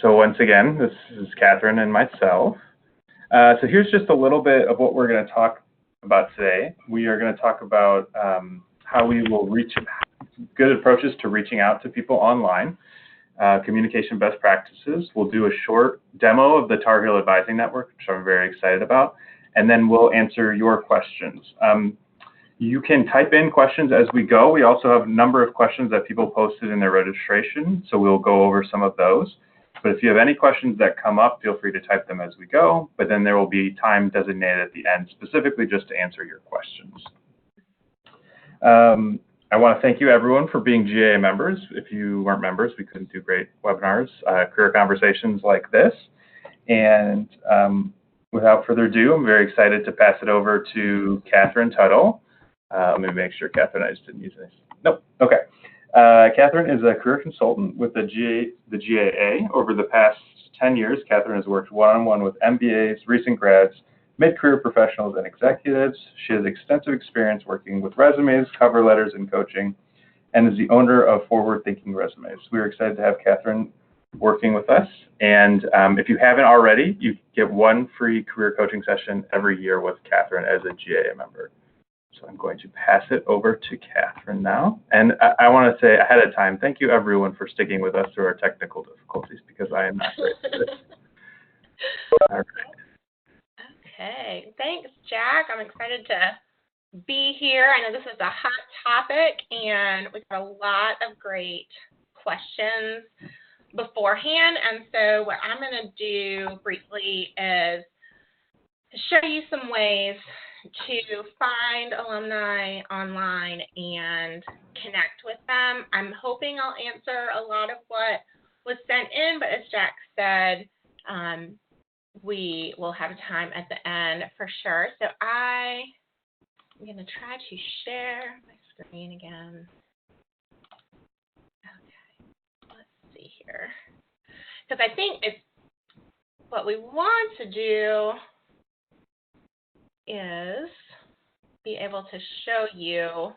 So once again, this is Catherine and myself. So here's just a little bit of what we're going to talk about today. We are going to talk about how we will reach good approaches to reaching out to people online, communication best practices. We'll do a short demo of the Tar Heel Advising Network, which I'm very excited about, and then we'll answer your questions. You can type in questions as we go. We also have a number of questions that people posted in their registration, so we'll go over some of those. But if you have any questions that come up, feel free to type them as we go, but then there will be time designated at the end specifically just to answer your questions. I want to thank you everyone for being GAA members. If you weren't members, we couldn't do great webinars, career conversations like this. And without further ado, I'm very excited to pass it over to Catherine Tuttle. Let me make sure, Catherine, I just didn't use this. Nope, okay. Catherine is a career consultant with the GAA. Over the past 10 years, Catherine has worked one-on-one with MBAs, recent grads, mid-career professionals, and executives. She has extensive experience working with resumes, cover letters, and coaching, and is the owner of Forward Thinking Resumes. We're excited to have Catherine working with us. And if you haven't already, you get one free career coaching session every year with Catherine as a GAA member. So I'm going to pass it over to Catherine now. And I want to say ahead of time, thank you everyone for sticking with us through our technical difficulties, because I am not great at this. All right. Okay, thanks, Jack. I'm excited to be here. I know this is a hot topic, and we've got a lot of great questions beforehand. And so what I'm going to do briefly is show you some ways to find alumni online and connect with them. I'm hoping I'll answer a lot of what was sent in, but as Jack said, we will have time at the end for sure. So I'm going to try to share my screen again. Okay, let's see here. Because I think it's what we want to do is be able to show you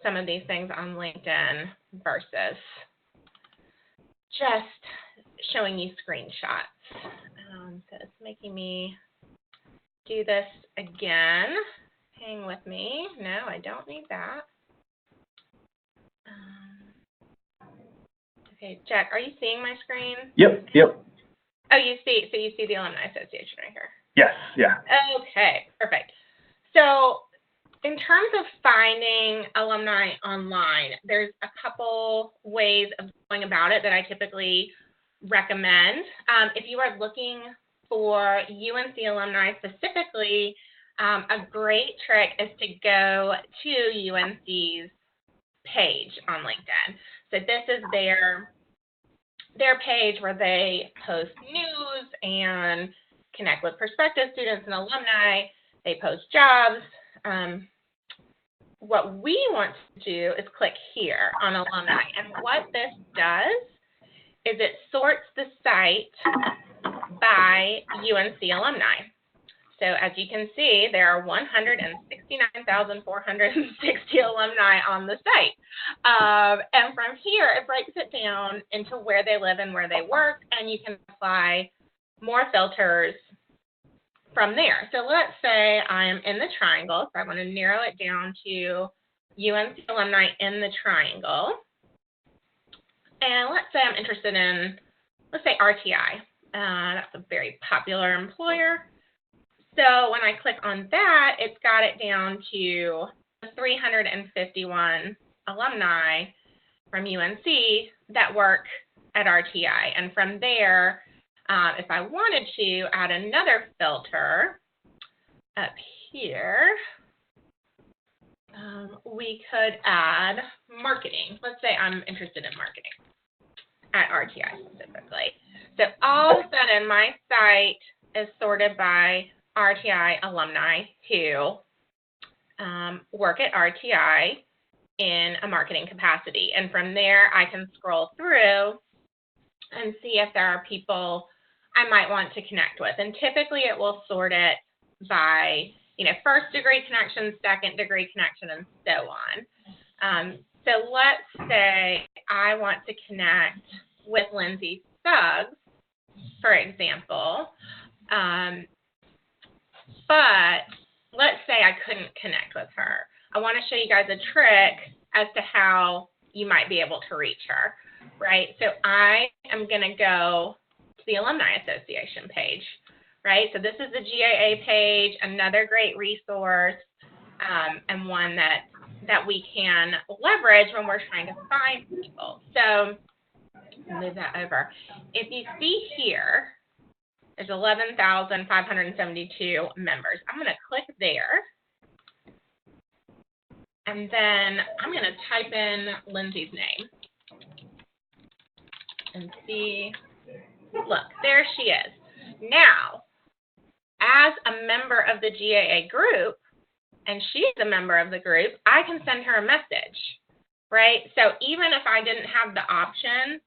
some of these things on LinkedIn versus just showing you screenshots. So it's making me do this again. Hang with me. No, I don't need that. Okay, Jack, are you seeing my screen? Yep. Oh, you see, so you see the Alumni Association right here? Yes, yeah. Okay, perfect. So in terms of finding alumni online, there's a couple ways of going about it that I typically recommend. If you are looking for UNC alumni specifically, a great trick is to go to UNC's page on LinkedIn. So this is their page where they post news and connect with prospective students and alumni. They post jobs. What we want to do is click here on alumni. And what this does is it sorts the site by UNC alumni. So as you can see, there are 169,460 alumni on the site. And from here, it breaks it down into where they live and where they work, and you can apply more filters from there. So let's say I'm in the triangle, so I want to narrow it down to UNC alumni in the triangle. And let's say I'm interested in, let's say RTI. That's a very popular employer. So when I click on that, it's got it down to 351 alumni from UNC that work at RTI. And from there, if I wanted to add another filter up here, we could add marketing. Let's say I'm interested in marketing at RTI specifically. So all of a sudden, my site is sorted by RTI alumni who work at RTI in a marketing capacity. And from there, I can scroll through and see if there are people I might want to connect with. And typically, it will sort it by, first degree connection, second degree connection, and so on. So let's say I want to connect with Lindsay Suggs. for example. But let's say I couldn't connect with her. I want to show you guys a trick as to how you might be able to reach her, right? So I am going to go to the Alumni Association page, right? So this is the GAA page, another great resource, and one that we can leverage when we're trying to find people. So move that over. If you see here, there's 11,572 members. I'm going to click there. And then I'm going to type in Lindsay's name and see, look, there she is. Now, as a member of the GAA group, and she's a member of the group, I can send her a message, right? So even if I didn't have the option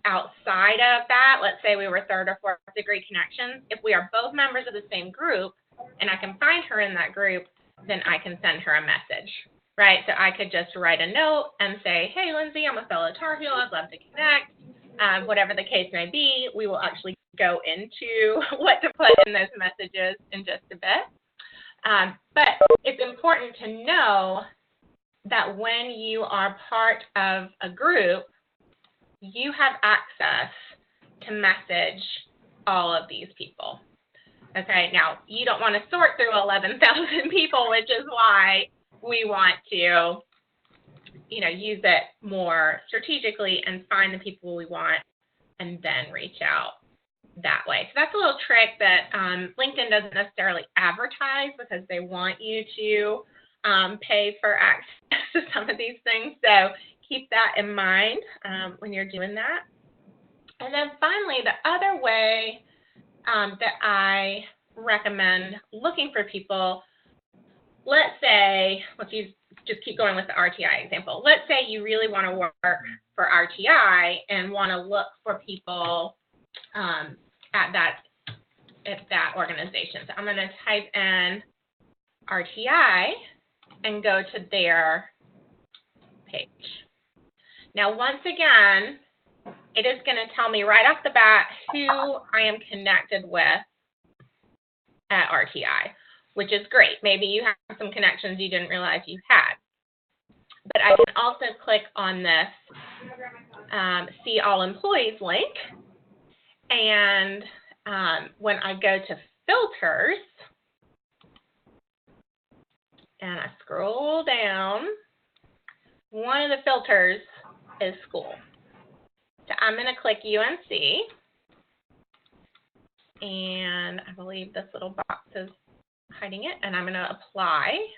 outside of that, let's say we were third or fourth degree connections, if we are both members of the same group and I can find her in that group, then I can send her a message, right? So I could just write a note and say, hey, Lindsay, I'm a fellow Tar Heel. I'd love to connect. Whatever the case may be, we will actually go into what to put in those messages in just a bit. But it's important to know that when you are part of a group, you have access to message all of these people. Okay, now you don't want to sort through 11,000 people, which is why we want to, use it more strategically and find the people we want and then reach out that way. So that's a little trick that LinkedIn doesn't necessarily advertise because they want you to pay for access to some of these things. So keep that in mind when you're doing that. And then finally, the other way that I recommend looking for people, let's just keep going with the RTI example. Let's say you really want to work for RTI and want to look for people at that organization. So I'm going to type in RTI and go to their page. Now, once again, it is going to tell me right off the bat who I am connected with at RTI, which is great. Maybe you have some connections you didn't realize you had. But I can also click on this See All Employees link. And when I go to Filters, and I scroll down, one of the filters is school. So I'm going to click UNC, and I believe this little box is hiding it, and I'm going to apply.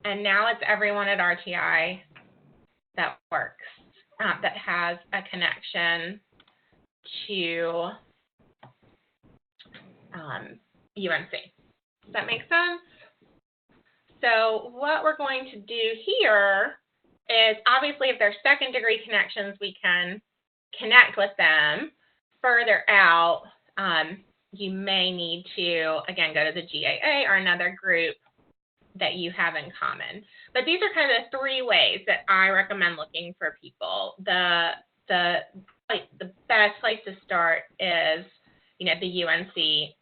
And now it's everyone at RTI that works, that has a connection to UNC. Does that make sense? So what we're going to do here is, obviously, if they're second degree connections, we can connect with them. Further out, you may need to, again, go to the GAA or another group that you have in common. But these are kind of the three ways that I recommend looking for people. The best place to start is, the UNC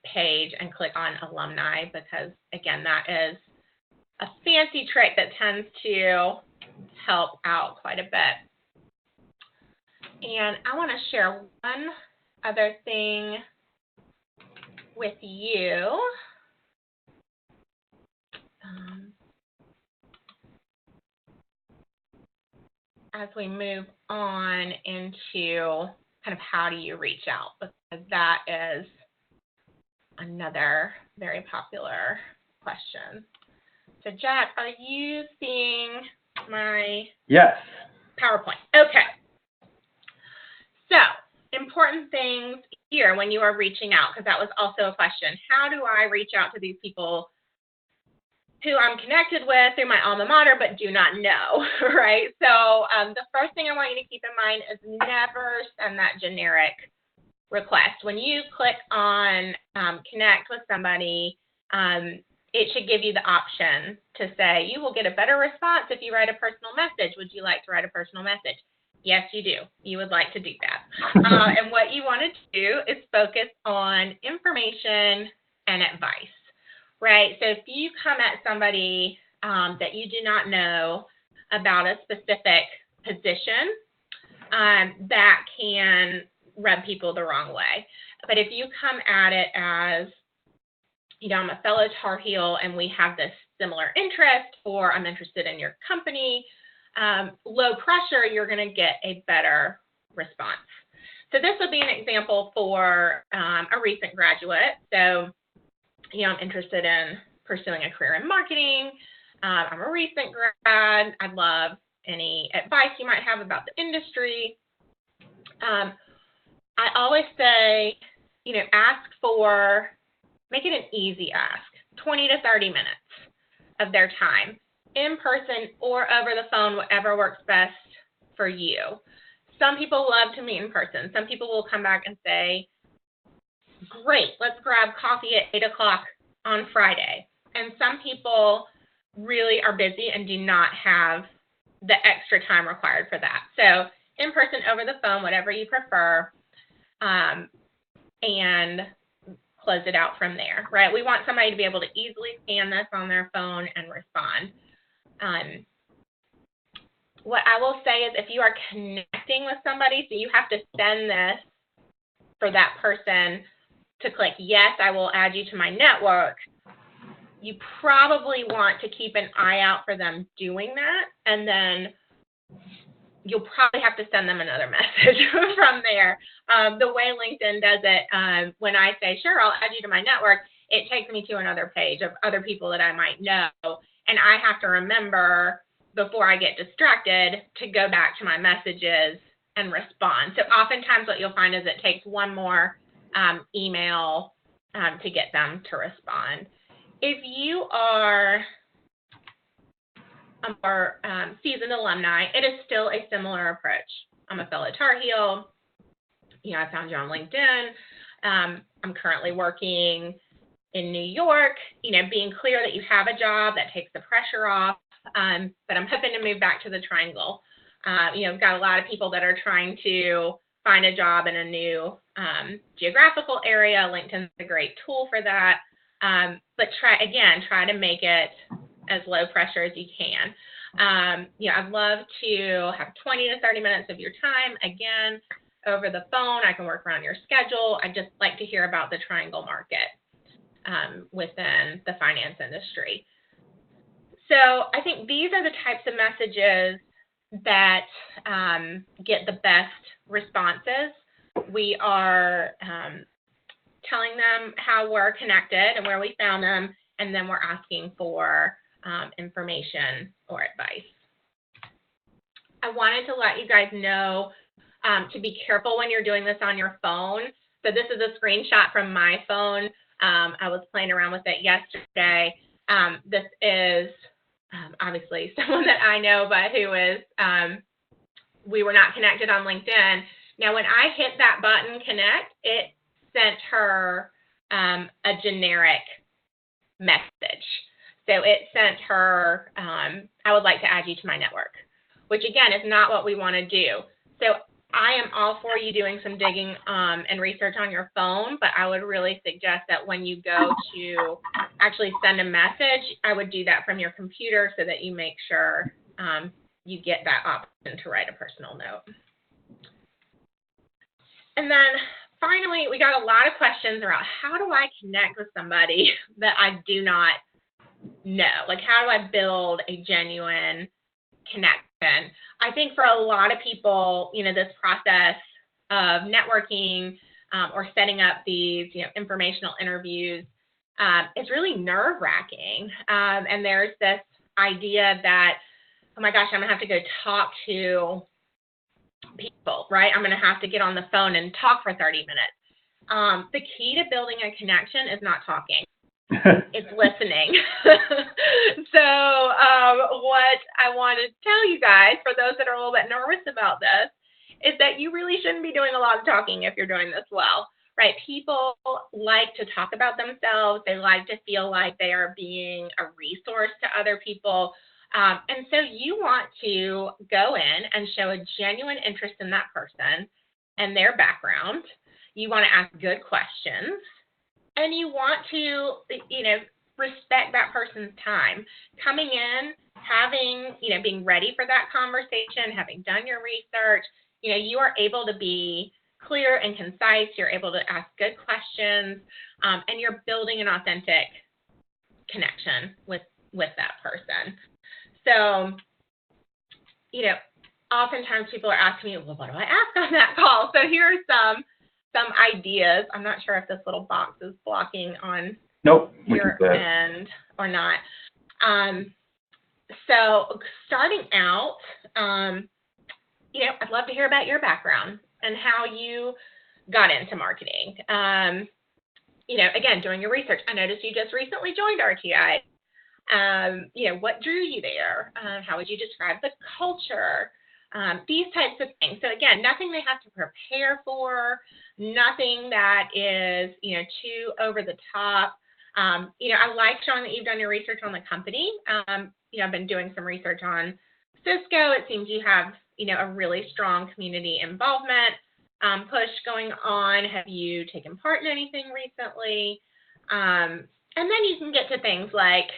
page and click on Alumni, because, again, that is a fancy trick that tends to help out quite a bit. And I want to share one other thing with you. As we move on into kind of how do you reach out, because that is another very popular question. So Jack, are you seeing my PowerPoint? Okay. So important things here when you are reaching out, because that was also a question. How do I reach out to these people who I'm connected with through my alma mater but do not know, right? So the first thing I want you to keep in mind is never send that generic request. When you click on connect with somebody, it should give you the option to say, you will get a better response if you write a personal message. Would you like to write a personal message? Yes, you do. You would like to do that. And what you want to do is focus on information and advice, right? So if you come at somebody that you do not know about a specific position, that can rub people the wrong way. But if you come at it as, I'm a fellow Tar Heel and we have this similar interest, or I'm interested in your company, low pressure, you're going to get a better response. So this would be an example for a recent graduate. So, I'm interested in pursuing a career in marketing. I'm a recent grad. I'd love any advice you might have about the industry. I always say, make it an easy ask, 20 to 30 minutes of their time, in person or over the phone, whatever works best for you. Some people love to meet in person. Some people will come back and say, great, let's grab coffee at 8 o'clock on Friday. And some people really are busy and do not have the extra time required for that. So in person, over the phone, whatever you prefer, and close it out from there, right? We want somebody to be able to easily scan this on their phone and respond. What I will say is if you are connecting with somebody, so you have to send this for that person to click, yes, I will add you to my network, you probably want to keep an eye out for them doing that, and then you'll probably have to send them another message from there. The way LinkedIn does it, when I say, sure, I'll add you to my network, it takes me to another page of other people that I might know, and I have to remember before I get distracted to go back to my messages and respond. So oftentimes what you'll find is it takes one more email to get them to respond. If you are a more seasoned alumni, it is still a similar approach. I'm a fellow Tar Heel. I found you on LinkedIn. I'm currently working in New York. Being clear that you have a job, that takes the pressure off. But I'm hoping to move back to the Triangle. We've got a lot of people that are trying to find a job in a new geographical area. LinkedIn's a great tool for that. But try to make it as low pressure as you can. I'd love to have 20 to 30 minutes of your time. Again, over the phone, I can work around your schedule. I'd just like to hear about the Triangle market within the finance industry. So I think these are the types of messages that get the best responses. We are telling them how we're connected and where we found them, and then we're asking for information or advice. I wanted to let you guys know to be careful when you're doing this on your phone. So this is a screenshot from my phone. I was playing around with it yesterday. This is obviously someone that I know, but who is, we were not connected on LinkedIn. Now, when I hit that button, connect, it sent her a generic message. So it sent her, I would like to add you to my network, which again is not what we want to do. So I am all for you doing some digging and research on your phone, but I would really suggest that when you go to actually send a message, I would do that from your computer so that you make sure you get that option to write a personal note. And then finally, we got a lot of questions around how do I connect with somebody that I do not know? Like, how do I build a genuine connection? I think for a lot of people, this process of networking or setting up these, informational interviews, it's really nerve-wracking. And there's this idea that, oh my gosh, I'm gonna have to go talk to people, right? I'm gonna have to get on the phone and talk for 30 minutes. The key to building a connection is not talking. It's listening. So what I want to tell you guys, for those that are a little bit nervous about this, is that you really shouldn't be doing a lot of talking if you're doing this well, right? People like to talk about themselves. They like to feel like they are being a resource to other people. And so you want to go in and show a genuine interest in that person and their background. You want to ask good questions, and you want to, respect that person's time. Coming in, having, being ready for that conversation, having done your research, you are able to be clear and concise. You're able to ask good questions, and you're building an authentic connection with that person. So, oftentimes people are asking me, well, what do I ask on that call? So here are some ideas. I'm not sure if this little box is blocking on your end or not. So starting out, I'd love to hear about your background and how you got into marketing. Again, doing your research. I noticed you just recently joined RTI. What drew you there? How would you describe the culture? These types of things. So again, nothing they have to prepare for, nothing that is, too over the top. I like showing that you've done your research on the company. I've been doing some research on Cisco. It seems you have, a really strong community involvement push going on. Have you taken part in anything recently? And then you can get to things like,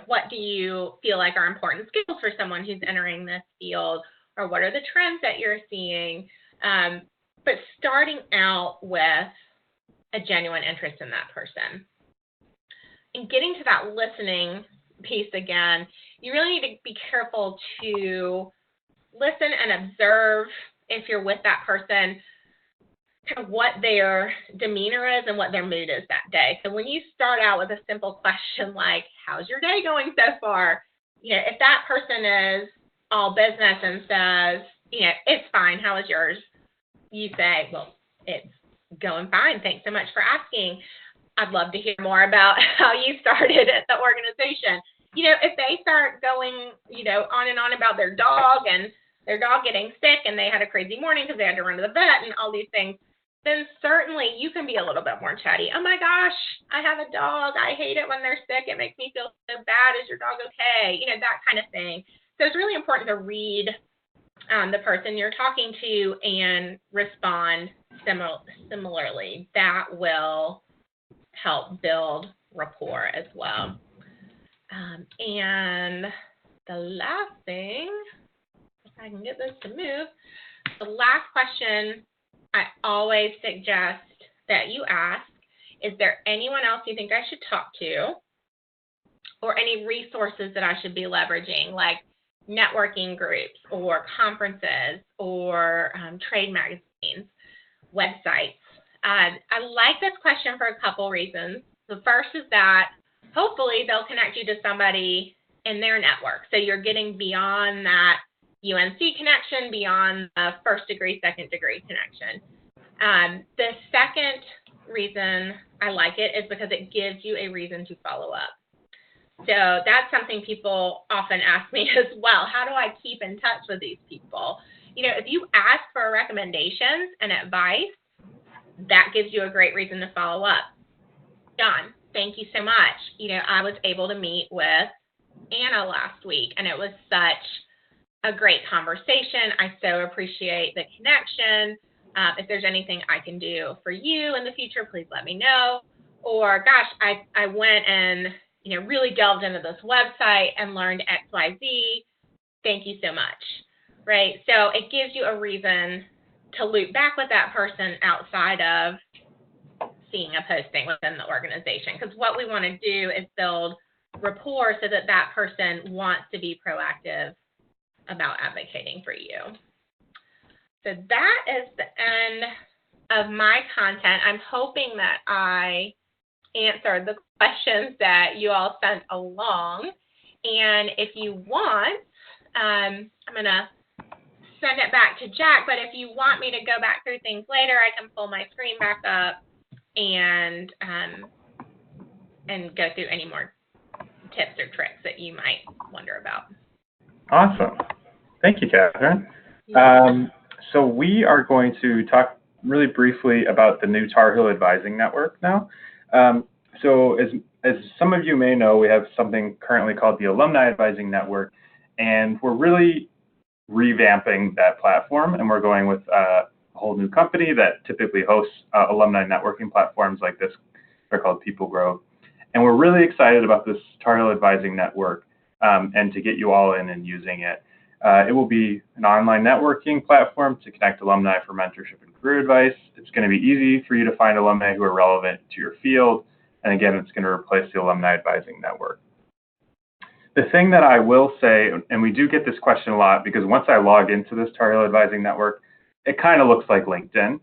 what do you feel like are important skills for someone who's entering this field, or what are the trends that you're seeing? But starting out with a genuine interest in that person. And getting to that listening piece again, you really need to be careful to listen and observe, if you're with that person, kind of what their demeanor is and what their mood is that day. So when you start out with a simple question like, how's your day going so far? If that person is all business and says, it's fine, how is yours? You say, well, it's going fine. Thanks so much for asking. I'd love to hear more about how you started at the organization. If they start going, on and on about their dog and their dog getting sick and they had a crazy morning because they had to run to the vet and all these things, then certainly you can be a little bit more chatty. Oh my gosh, I have a dog. I hate it when they're sick. It makes me feel so bad. Is your dog okay? That kind of thing. So it's really important to read the person you're talking to and respond similarly. That will help build rapport as well. And the last thing, if I can get this to move, the last question I always suggest that you ask, is there anyone else you think I should talk to, or any resources that I should be leveraging, like networking groups or conferences or trade magazines, websites? I like this question for a couple reasons. The first is that hopefully they'll connect you to somebody in their network. So you're getting beyond that UNC connection, beyond the first degree, second degree connection. The second reason I like it is because it gives you a reason to follow up. So that's something people often ask me as well. How do I keep in touch with these people? If you ask for recommendations and advice, that gives you a great reason to follow up. John, thank you so much. I was able to meet with Anna last week, and it was such a great conversation. I so appreciate the connection. If there's anything I can do for you in the future, please let me know. Or, gosh, I went and really delved into this website and learned XYZ. Thank you so much, right? So it gives you a reason to loop back with that person outside of seeing a posting within the organization. Because what we want to do is build rapport so that that person wants to be proactive about advocating for you. So that is the end of my content. I'm hoping that I answered the questions that you all sent along. And if you want, I'm going to send it back to Jack, but if you want me to go back through things later, I can pull my screen back up and go through any more tips or tricks that you might wonder about. Awesome. Thank you, Catherine. So we are going to talk really briefly about the new Tar Heel Advising Network now. So as some of you may know, we have something currently called the Alumni Advising Network, And we're really revamping that platform, and we're going with a whole new company that typically hosts alumni networking platforms like this. They're called People Grow. And we're really excited about this Tar Heel Advising Network and to get you all in and using it. It will be an online networking platform to connect alumni for mentorship and career advice. It's going to be easy for you to find alumni who are relevant to your field. And again, it's going to replace the Alumni Advising Network. The thing that I will say, and we do get this question a lot, because once I log into this Tar Heel Advising Network, it kind of looks like LinkedIn.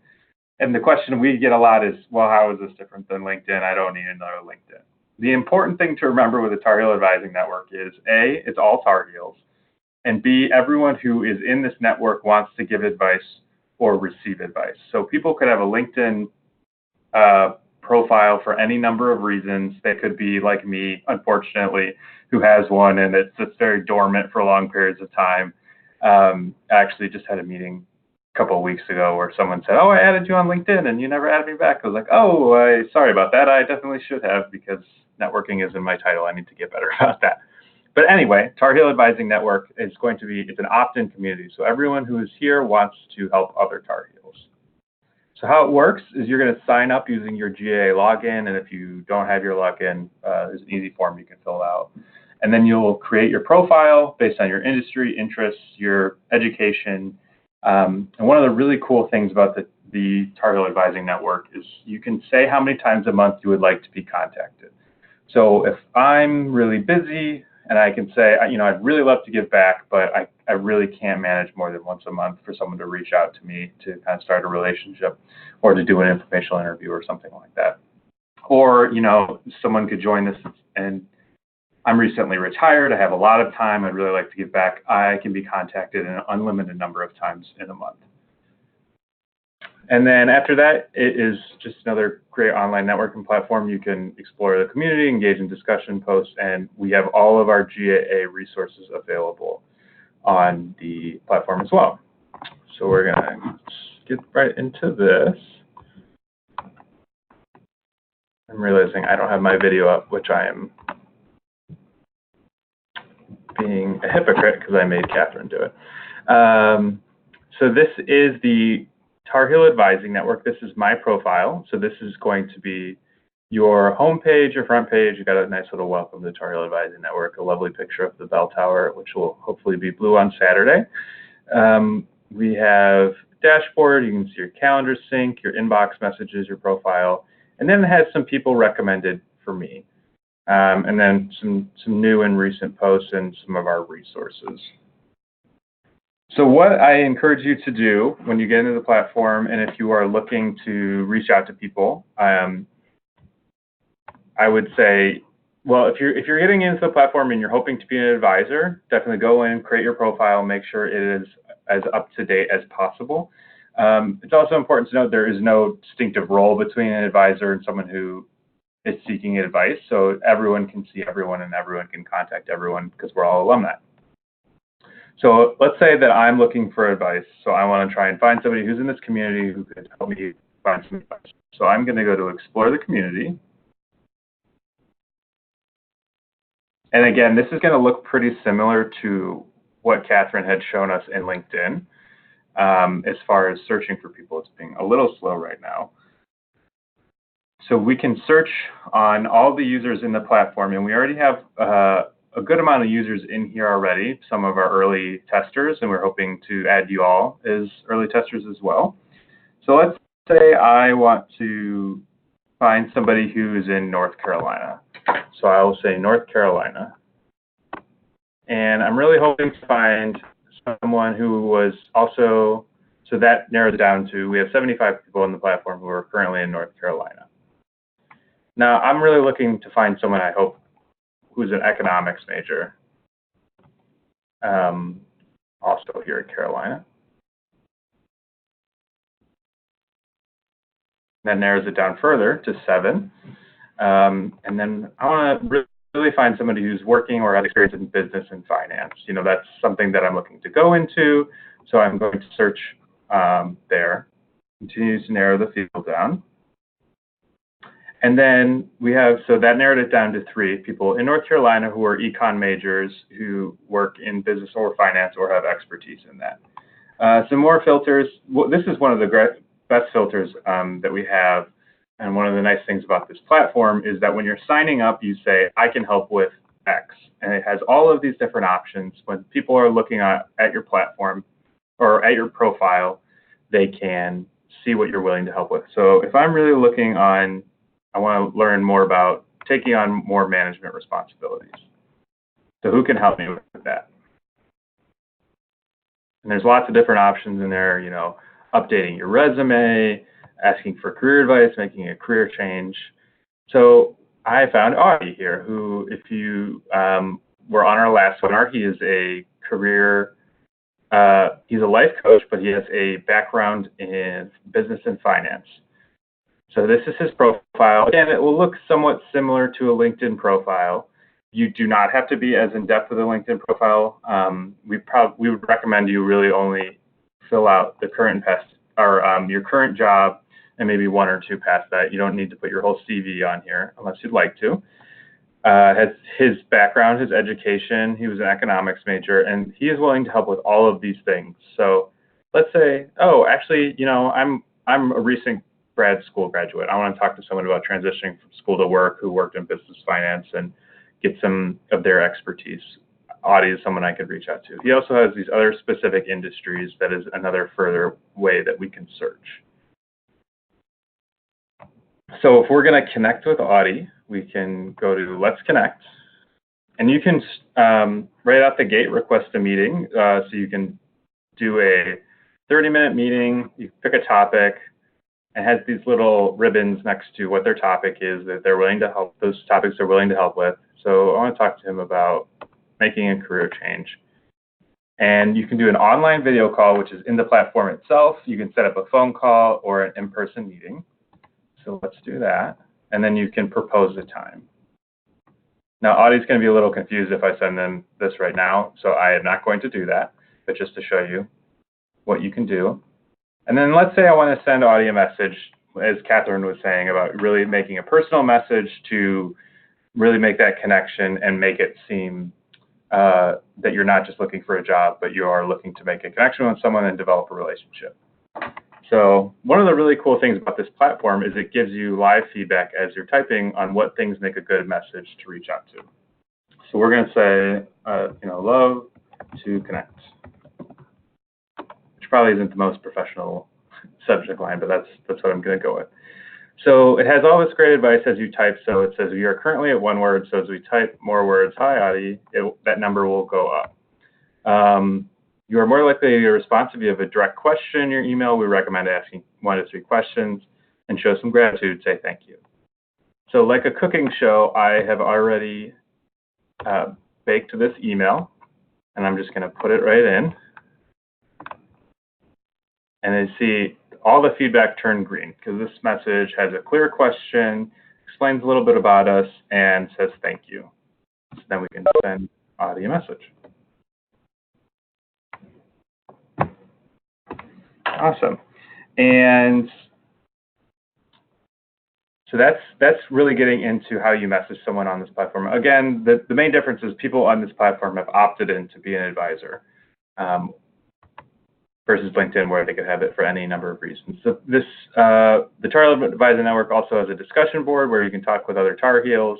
And the question we get a lot is, well, how is this different than LinkedIn? I don't need to know LinkedIn. The important thing to remember with the Tar Heel Advising Network is A, it's all Tar Heels, and B, everyone who is in this network wants to give advice or receive advice. So people could have a LinkedIn profile for any number of reasons. They could be like me, unfortunately, who has one and it's just very dormant for long periods of time. I actually just had a meeting a couple of weeks ago where someone said, oh, I added you on LinkedIn and you never added me back. I was like, oh, sorry about that. I definitely should have, because networking is in my title. I need to get better about that. But anyway, Tar Heel Advising Network is going to be, it's an opt-in community. So everyone who is here wants to help other Tar Heels. So how it works is you're going to sign up using your GA login. And if you don't have your login, there's an easy form you can fill out. And then you'll create your profile based on your industry, interests, your education. And one of the really cool things about the Tar Heel Advising Network is you can say how many times a month you would like to be contacted. So if I'm really busy and I can say, I'd really love to give back, but I really can't manage more than once a month for someone to reach out to me to kind of start a relationship or to do an informational interview or something like that. Or, someone could join this and I'm recently retired. I have a lot of time. I'd really like to give back. I can be contacted an unlimited number of times in a month. And then after that, it is just another great online networking platform. You can explore the community, engage in discussion posts, and we have all of our GAA resources available on the platform as well. So we're going to get right into this. I'm realizing I don't have my video up, which I am being a hypocrite because I made Catherine do it. So this is the Tar Heel Advising Network. This is my profile. So this is going to be your home page, your front page. You got a nice little welcome to the Tar Heel Advising Network, a lovely picture of the bell tower, which will hopefully be blue on Saturday. We have dashboard. You can see your calendar sync, your inbox messages, your profile, and then it has some people recommended for me. And then some new and recent posts and some of our resources. So what I encourage you to do when you get into the platform, and if you are looking to reach out to people, I would say, well, if you're getting into the platform and you're hoping to be an advisor, definitely go in, create your profile, make sure it is as up to date as possible. It's also important to note there is no distinctive role between an advisor and someone who is seeking advice. So everyone can see everyone and everyone can contact everyone because we're all alumni. So let's say that I'm looking for advice. So I want to try and find somebody who's in this community who could help me find some advice. So I'm going to go to Explore the Community. And again, this is going to look pretty similar to what Catherine had shown us in LinkedIn. As far as searching for people, it's being a little slow right now. So we can search on all the users in the platform, and we already have a good amount of users in here already, some of our early testers, and we're hoping to add you all as early testers as well. So let's say I want to find somebody who's in North Carolina. So I will say North Carolina. And I'm really hoping to find someone who was also, so that narrows it down to, we have 75 people on the platform who are currently in North Carolina. Now, I'm really looking to find someone, I hope, who's an economics major, also here in Carolina. That narrows it down further to 7. And then I want to really find somebody who's working or has experience in business and finance. That's something that I'm looking to go into. So I'm going to search there, continue to narrow the field down. And then we have, so that narrowed it down to 3 people in North Carolina who are econ majors who work in business or finance or have expertise in that. Some more filters. Well, this is one of the best filters that we have. And one of the nice things about this platform is that when you're signing up, you say, I can help with X. And it has all of these different options. When people are looking at your platform or at your profile, they can see what you're willing to help with. So if I'm really looking on, I want to learn more about taking on more management responsibilities. So who can help me with that? And there's lots of different options in there, you know, updating your resume, asking for career advice, making a career change. So I found Audie here, who, if you were on our last webinar, he is a career, he's a life coach, but he has a background in business and finance. So this is his profile. Again, it will look somewhat similar to a LinkedIn profile. You do not have to be as in-depth with a LinkedIn profile. We would recommend you really only fill out the current your current job and maybe 1 or 2 past that. You don't need to put your whole CV on here unless you'd like to. Has his background, his education, he was an economics major, and he is willing to help with all of these things. So let's say, oh, actually, you know, I'm a recent grad school graduate. I want to talk to someone about transitioning from school to work who worked in business finance and get some of their expertise. Audie is someone I could reach out to. He also has these other specific industries that is another further way that we can search. So if we're going to connect with Audie, we can go to Let's Connect. And you can, right out the gate, request a meeting. So you can do a 30-minute meeting. You pick a topic. It has these little ribbons next to what their topic is that they're willing to help, those topics they're willing to help with. So I want to talk to him about making a career change. And you can do an online video call, which is in the platform itself. You can set up a phone call or an in-person meeting. So let's do that. And then you can propose a time. Now, Audie's going to be a little confused if I send them this right now. So I am not going to do that, but just to show you what you can do. And then let's say I want to send Audie a message, as Catherine was saying, about really making a personal message to really make that connection and make it seem that you're not just looking for a job, but you are looking to make a connection with someone and develop a relationship. So one of the really cool things about this platform is it gives you live feedback as you're typing on what things make a good message to reach out to. So we're going to say, you know, love to connect, which probably isn't the most professional subject line, but that's what I'm going to go with. So it has all this great advice as you type. So it says you are currently at 1 word. So as we type more words, hi, Audie, that number will go up. You are more likely to get a response if you have a direct question in your email. We recommend asking 1 to 3 questions and show some gratitude, say thank you. So like a cooking show, I have already baked this email, and I'm just going to put it right in. And then see all the feedback turned green because this message has a clear question, explains a little bit about us, and says thank you. So then we can send Audie a message. Awesome. And so that's really getting into how you message someone on this platform. Again, the main difference is people on this platform have opted in to be an advisor versus LinkedIn, where they could have it for any number of reasons. So this, the Tar Heel Advisor Network also has a discussion board where you can talk with other Tar Heels.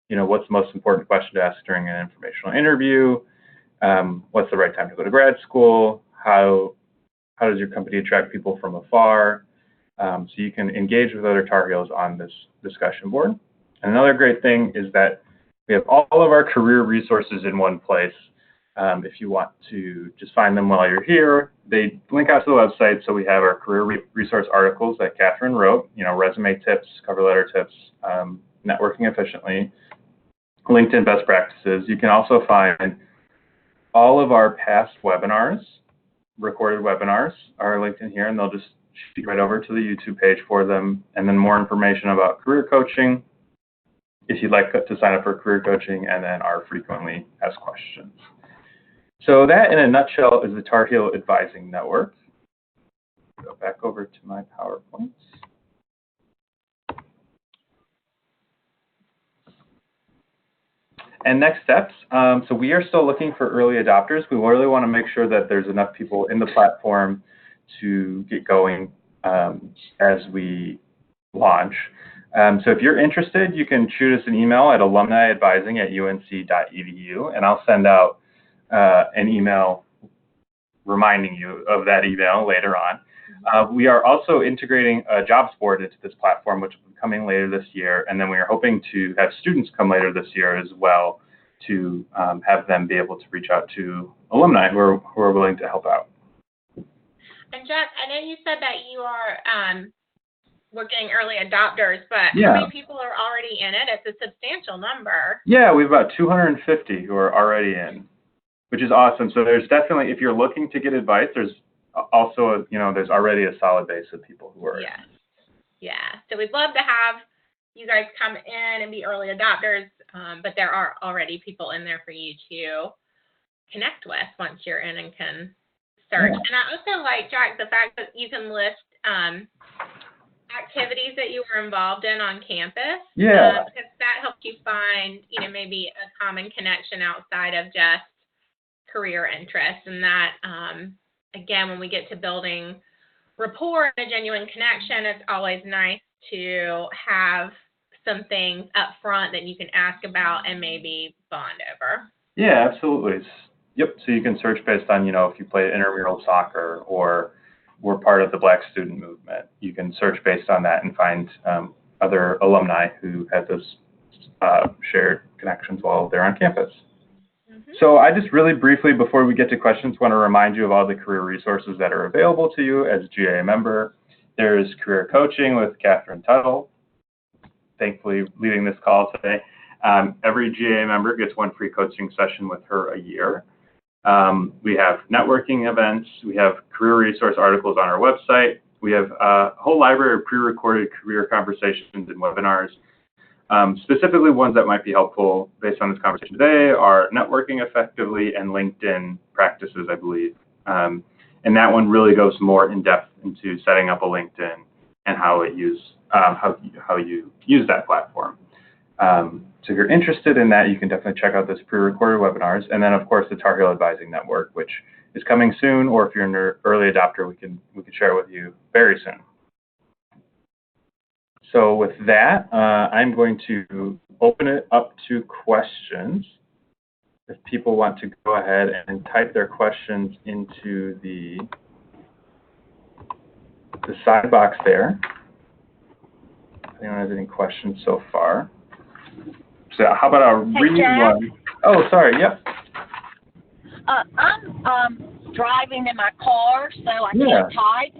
You know, what's the most important question to ask during an informational interview? What's the right time to go to grad school? How does your company attract people from afar? So you can engage with other Tar Heels on this discussion board. And another great thing is that we have all of our career resources in one place. If you want to just find them while you're here, they link out to the website. So we have our career resource articles that Catherine wrote, you know, resume tips, cover letter tips, networking efficiently, LinkedIn best practices. You can also find all of our past webinars, recorded webinars are linked in here, and they'll just shoot right over to the YouTube page for them. And then more information about career coaching, if you'd like to sign up for career coaching, and then our frequently asked questions. So that, in a nutshell, is the Tar Heel Advising Network. Go back over to my PowerPoints. And next steps, so we are still looking for early adopters. We really want to make sure that there's enough people in the platform to get going as we launch. So if you're interested, you can shoot us an email at alumniadvising@unc.edu, and I'll send out an email reminding you of that email later on. We are also integrating a jobs board into this platform, which will be coming later this year, and then we are hoping to have students come later this year as well to have them be able to reach out to alumni who are willing to help out. And Jack, I know you said that you are we're getting early adopters, but Yeah. how many people are already in it? It's a substantial number. Yeah, we have about 250 who are already in, which is awesome. So there's definitely, if you're looking to get advice, there's also, there's already a solid base of people who are. Yes. Yeah. So we'd love to have you guys come in and be early adopters, but there are already people in there for you to connect with once you're in and can search. Yeah. And I also like, Jack, the fact that you can list activities that you were involved in on campus. Yeah. Because that helps you find, maybe a common connection outside of just career interests. And that, again, when we get to building rapport and a genuine connection, it's always nice to have some things up front that you can ask about and maybe bond over. Yeah, absolutely. Yep. So you can search based on, if you play intramural soccer or were part of the Black student movement. You can search based on that and find other alumni who had those shared connections while they're on campus. Mm-hmm. So I just really briefly, before we get to questions, want to remind you of all the career resources that are available to you as a GA member. There's career coaching with Catherine Tuttle, thankfully leading this call today. Every GA member gets one free coaching session with her a year. We have networking events. We have career resource articles on our website. We have a whole library of pre-recorded career conversations and webinars. Specifically, ones that might be helpful based on this conversation today are networking effectively and LinkedIn practices, I believe. And that one really goes more in depth into setting up a LinkedIn and how you use that platform. So if you're interested in that, you can definitely check out those pre-recorded webinars. And then, of course, the Tar Heel Advising Network, which is coming soon, or if you're an early adopter, we can share it with you very soon. So with that, I'm going to open it up to questions. If people want to go ahead and type their questions into the side box there. If anyone has any questions so far. So how about I'll read one? Oh, sorry. Yep. I'm driving in my car, so I can't type.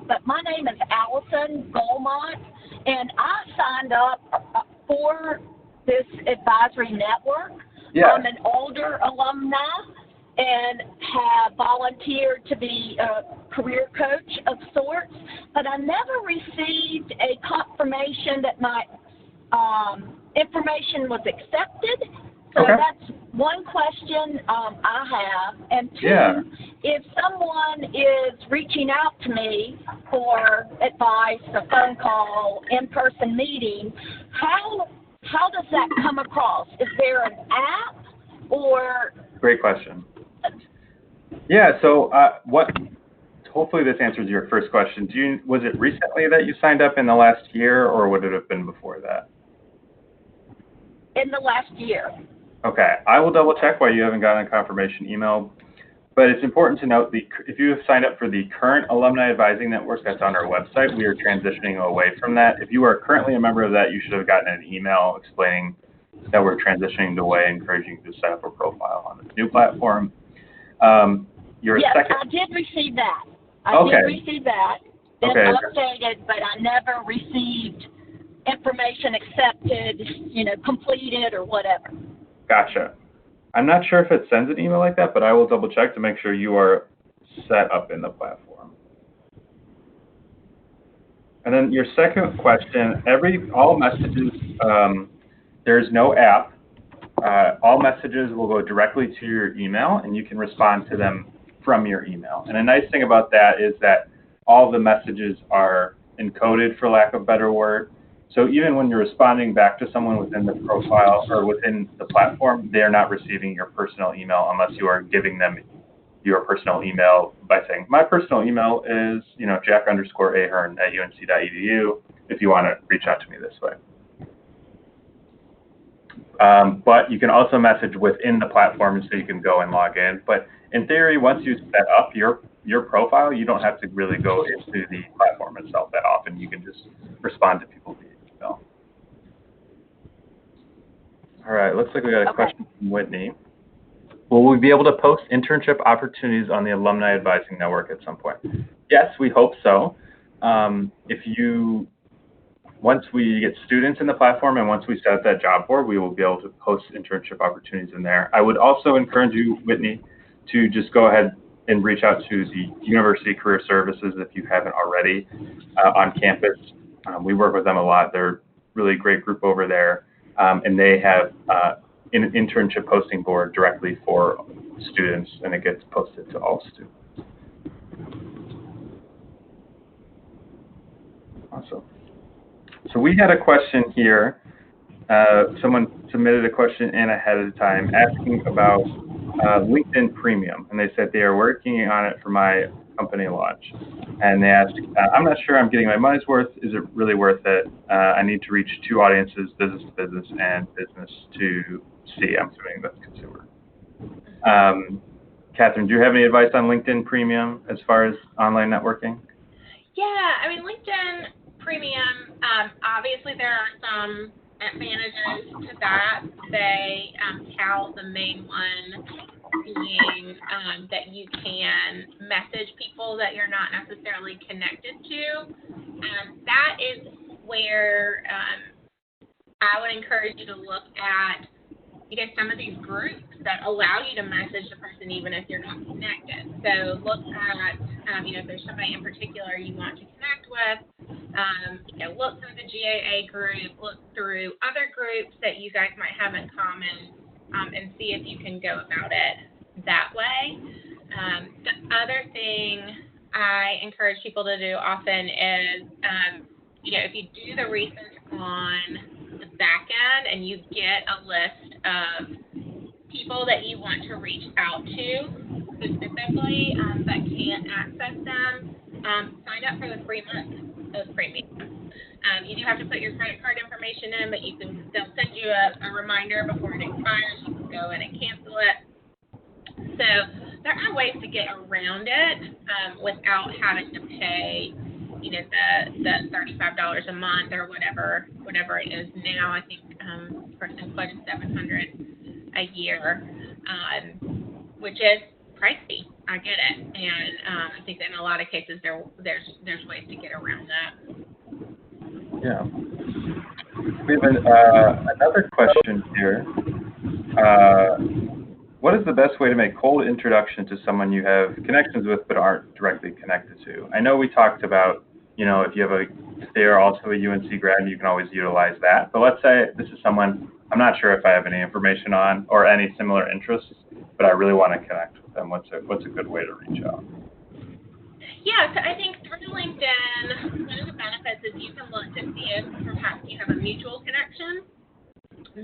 But my name is Allison Goldmont, and I signed up for this advisory network. Yeah. I'm an older alumni and have volunteered to be a career coach of sorts, but I never received a confirmation that my information was accepted. So that's one question I have. And two, if someone is reaching out to me for advice, a phone call, in-person meeting, how does that come across? Is there an app or? Great question. Yeah, so hopefully this answers your first question. Was it recently that you signed up in the last year, or would it have been before that? In the last year. Okay, I will double check why you haven't gotten a confirmation email, but it's important to note if you have signed up for the current Alumni Advising Network that's on our website, we are transitioning away from that. If you are currently a member of that, you should have gotten an email explaining that we're transitioning away, encouraging you to set up a profile on this new platform. Yes, I did receive that. I did receive that. It's updated, but I never received information accepted, completed or whatever. Gotcha. I'm not sure if it sends an email like that, but I will double check to make sure you are set up in the platform. And then your second question, all messages, there's no app. All messages will go directly to your email, and you can respond to them from your email. And a nice thing about that is that all the messages are encoded, for lack of a better word. So even when you're responding back to someone within the profile or within the platform, they're not receiving your personal email unless you are giving them your personal email by saying, my personal email is, Jack_Ahern@unc.edu if you want to reach out to me this way. But you can also message within the platform, so you can go and log in. But in theory, once you set up your profile, you don't have to really go into the platform itself that often. You can just respond to people via email. All right, looks like we got a question from Whitney. Will we be able to post internship opportunities on the Alumni Advising Network at some point? Yes, we hope so. Once we get students in the platform and once we set that job board, we will be able to post internship opportunities in there. I would also encourage you, Whitney, to just go ahead and reach out to the University Career Services if you haven't already on campus. We work with them a lot. They're a really great group over there, and they have an internship posting board directly for students, and it gets posted to all students. Awesome. So we had a question here. Someone submitted a question in ahead of time asking about LinkedIn Premium, and they said they are working on it for my company launch. And they asked, I'm not sure I'm getting my money's worth. Is it really worth it? I need to reach two audiences, business to business and business to C. I'm assuming that's consumer. Catherine, do you have any advice on LinkedIn Premium as far as online networking? Yeah, I mean, LinkedIn Premium, obviously there are some advantages to that. They tout the main one being that you can message people that you're not necessarily connected to. That is where I would encourage you to look at some of these groups that allow you to message the person even if you're not connected. So look at, if there's somebody in particular you want to connect with, look through the GAA group, look through other groups that you guys might have in common, and see if you can go about it that way. The other thing I encourage people to do often is, if you do the research on the back end and you get a list of people that you want to reach out to specifically that can't access them, sign up for the free month of premium. You do have to put your credit card information in, but they'll send you a reminder before it expires. You can go in and cancel it. So there are ways to get around it without having to pay the $35 a month or whatever it is now. I think first quote is $700 a year, which is pricey. I get it, and I think that in a lot of cases there's ways to get around that. Yeah. We have another question here. What is the best way to make cold introduction to someone you have connections with but aren't directly connected to? I know we talked about, if they are also a UNC grad, you can always utilize that. But let's say this is someone I'm not sure if I have any information on or any similar interests, but I really want to connect with them. What's a good way to reach out? Yeah, so I think through LinkedIn, one of the benefits is you can look to see if perhaps you have a mutual connection.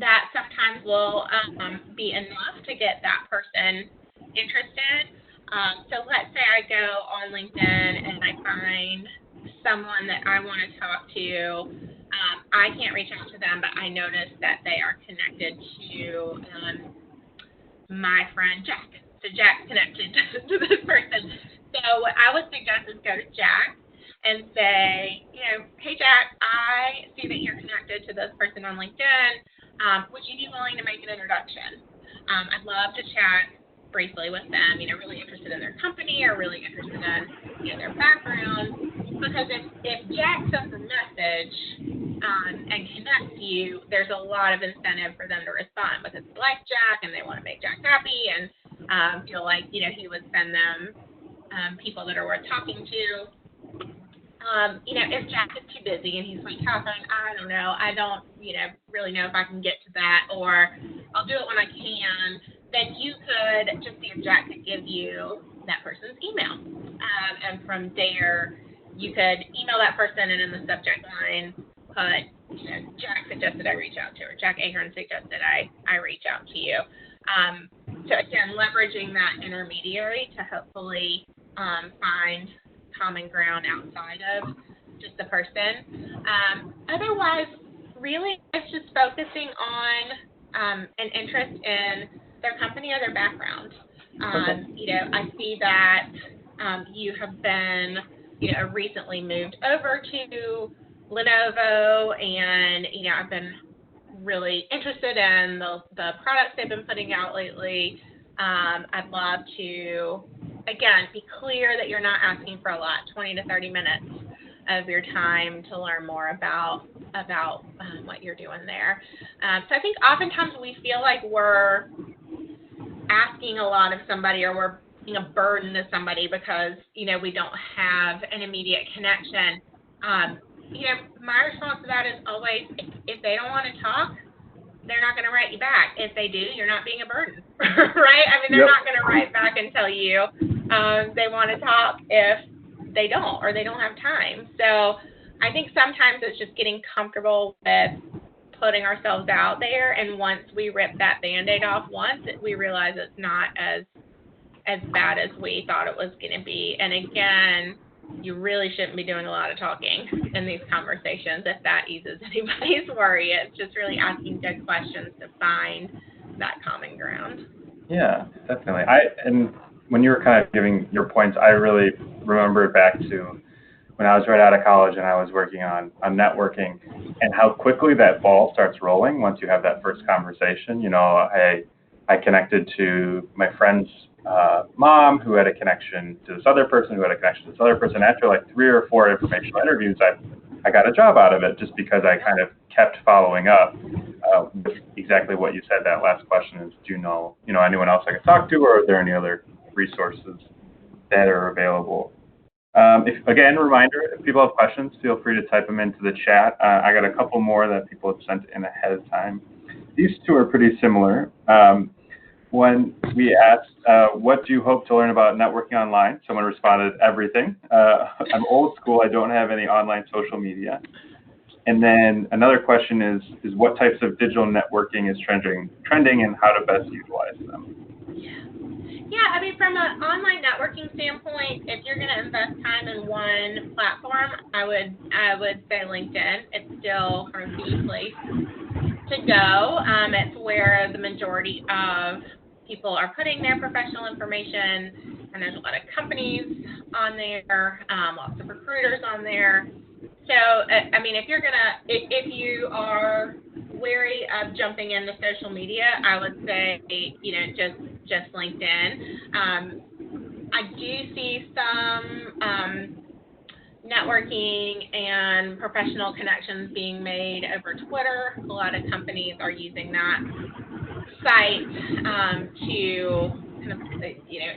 That sometimes will be enough to get that person interested. So let's say I go on LinkedIn and I find someone that I want to talk to. I can't reach out to them, but I notice that they are connected to my friend Jack. So Jack's connected to this person. So what I would suggest is go to Jack and say, hey Jack, I see that you're connected to this person on LinkedIn. Would you be willing to make an introduction? I'd love to chat briefly with them, really interested in their company or really interested in their background. Because if Jack sends a message and connects you, there's a lot of incentive for them to respond because they like Jack and they want to make Jack happy and feel like, he would send them people that are worth talking to. If Jack is too busy and he's like, Catherine, I don't know, I don't, really know if I can get to that, or I'll do it when I can, then you could just see if Jack could give you that person's email. And from there, you could email that person and in the subject line put, Jack suggested I reach out to, or Jack Ahern suggested I reach out to you. So again, leveraging that intermediary to hopefully find common ground outside of just the person. Otherwise, really, it's just focusing on an interest in their company or their background. I see that you have been, recently moved over to Lenovo, and I've been really interested in the products they've been putting out lately. I'd love to, again, be clear that you're not asking for a lot, 20 to 30 minutes of your time to learn more about what you're doing there. So I think oftentimes we feel like we're asking a lot of somebody, or we're being a burden to somebody because, we don't have an immediate connection. My response to that is always, if they don't want to talk, they're not going to write you back. If they do, you're not being a burden, right? I mean, they're not going to write back and tell you they want to talk if they don't, or they don't have time. So I think sometimes it's just getting comfortable with putting ourselves out there, and once we rip that Band-Aid off once, we realize it's not as bad as we thought it was going to be. And again, you really shouldn't be doing a lot of talking in these conversations if that eases anybody's worry. It's just really asking good questions to find that common ground. Yeah, definitely. And when you were kind of giving your points, I really remembered back to when I was right out of college and I was working on networking, and how quickly that ball starts rolling once you have that first conversation. I connected to my friend's mom, who had a connection to this other person, who had a connection to this other person. After like 3 or 4 informational interviews, I got a job out of it just because I kind of kept following up with exactly what you said. That last question is, do you know anyone else I could talk to, or are there any other resources that are available? Again, reminder, if people have questions, feel free to type them into the chat. I got a couple more that people have sent in ahead of time. These two are pretty similar. When we asked, what do you hope to learn about networking online? Someone responded, everything. I'm old school. I don't have any online social media. And then another question is what types of digital networking is trending and how to best utilize them? Yeah, I mean, from an online networking standpoint, if you're going to invest time in one platform, I would say LinkedIn. It's still a key place to go. It's where the majority of people are putting their professional information, and there's a lot of companies on there, lots of recruiters on there. So, I mean, if you are wary of jumping into social media, I would say, just LinkedIn. I do see some networking and professional connections being made over Twitter. A lot of companies are using that site to kind of,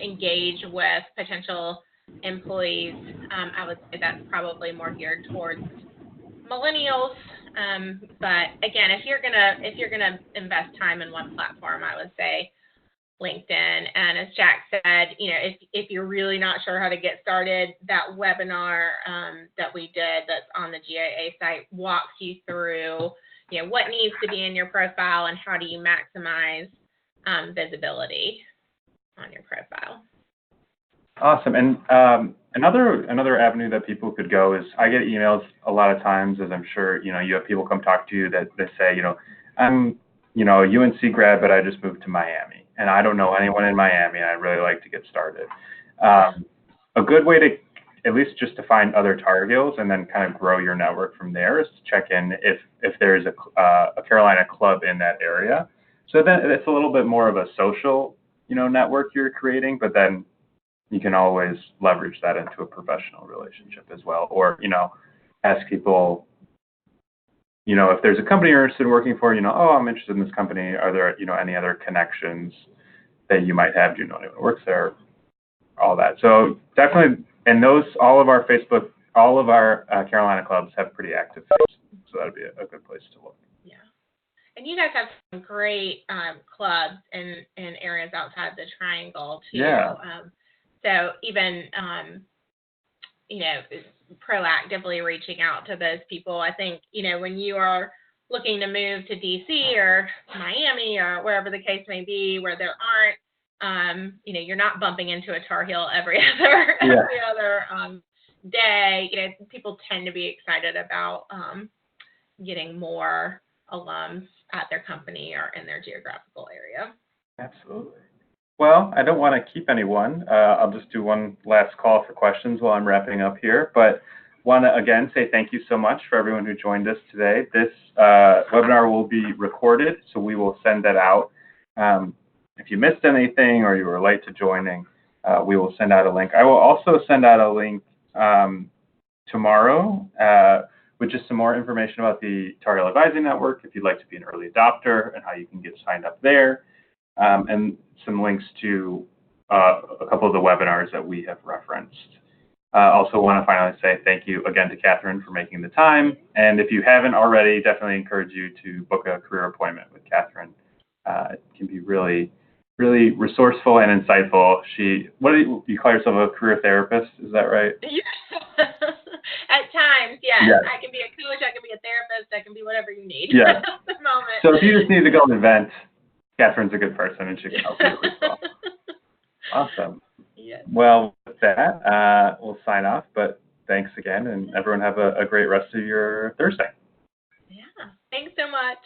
engage with potential employees. I would say that's probably more geared towards millennials. But again, if you're gonna invest time in one platform, I would say LinkedIn. And as Jack said, if you're really not sure how to get started, that webinar that we did that's on the GAA site walks you through, what needs to be in your profile and how do you maximize visibility on your profile. Awesome. And another avenue that people could go is, I get emails a lot of times, as I'm sure you have people come talk to you that say, I'm a UNC grad, but I just moved to Miami, and I don't know anyone in Miami, and I'd really like to get started. A good way to, at least just to find other Tar Heels and then kind of grow your network from there, is to check in if there's a Carolina club in that area. So then it's a little bit more of a social, network you're creating, but then you can always leverage that into a professional relationship as well. Or, ask people, if there's a company you're interested in working for, I'm interested in this company. Are there, any other connections that you might have? Do you know anyone who works there? All that. So definitely, and all of our Carolina clubs have pretty active pages. So that'd be a good place to look. Yeah. And you guys have some great clubs in areas outside the Triangle too. Yeah. So even, proactively reaching out to those people. I think, when you are looking to move to DC or Miami or wherever the case may be, where there aren't, you're not bumping into a Tar Heel every other day. People tend to be excited about getting more alums at their company or in their geographical area. Absolutely. Well, I don't want to keep anyone. I'll just do one last call for questions while I'm wrapping up here, but want to again say thank you so much for everyone who joined us today. This webinar will be recorded, so we will send that out. If you missed anything or you were late to joining, we will send out a link. I will also send out a link tomorrow with just some more information about the Tar Heel Advising Network, if you'd like to be an early adopter and how you can get signed up there, and some links to a couple of the webinars that we have referenced. Also want to finally say thank you again to Catherine for making the time. And if you haven't already, definitely encourage you to book a career appointment with Catherine. It can be really, really resourceful and insightful. You call yourself a career therapist, is that right? Yeah. At times, yes. I can be a coach, I can be a therapist, I can be whatever you need at the moment. So if you just need to go to an event, Catherine's a good person and she can help you as well. Awesome. Yes. Well, with that, we'll sign off, but thanks again, and everyone have a great rest of your Thursday. Yeah. Thanks so much.